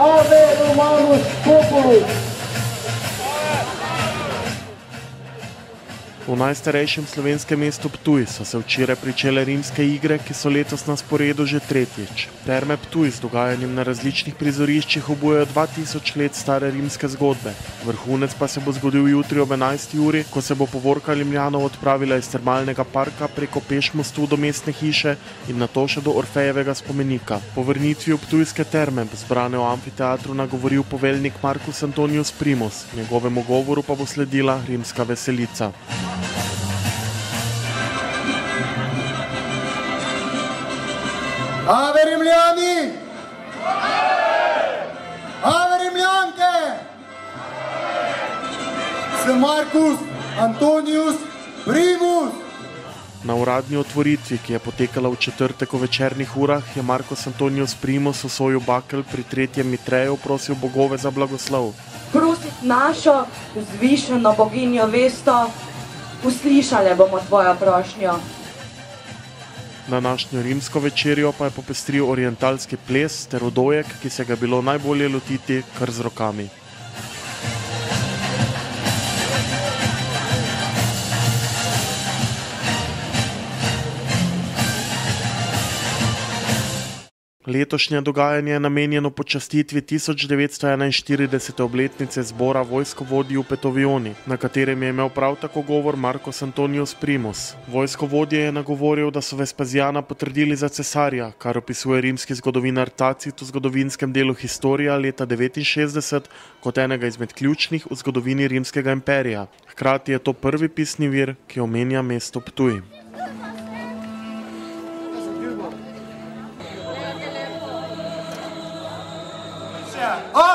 Ave Romanus Populus. V najstarejšem slovenskem mestu Ptuj so se včeraj pričele rimske igre, ki so letos na sporedu že tretjič. Terme Ptuj z dogajanjem na različnih prizoriščih obujajo 2000 let stare rimske zgodbe. Vrhunec pa se bo zgodil jutri ob 11. uri, ko se bo povorka Rimljanov odpravila iz termalnega parka preko Pešmostu do mestne hiše in nato še do Orfejevega spomenika. Po vrnitvi v Ptujske terme bo zbrane v amfiteatru nagovoril poveljnik Marcus Antonius Primus, njegovemu govoru pa bo sledila rimska veselica. Ave Rimljani! Ave Rimljanke! Sem Marcus Antonius Primus! Na uradni otvoritvi, ki je potekala v četrtek v večernih urah, je Marcus Antonius Primus v soju bakel pri tretjem mitreju prosil bogove za blagoslov. Prosit našo vzvišeno boginjo Vesto, uslišale bomo tvojo prošnjo. Današnjo rimsko večerjo pa je popestril orientalski ples ter odojek, ki se ga bilo najbolje lotiti kar z rokami. Letošnje dogajanje je namenjeno počastitvi 1941. obletnice zbora vojskovodij v Petovioni, na katerem je imel prav tako govor Marcus Antonius Primus. Vojskovodje je nagovoril, da so Vespasiana potrdili za cesarja, kar opisuje rimski zgodovinar Tacit v zgodovinskem delu Historia leta 1969 kot enega izmed ključnih v zgodovini rimskega imperija. Hkrati je to prvi pisni vir, ki omenja mesto Ptuj. Oh!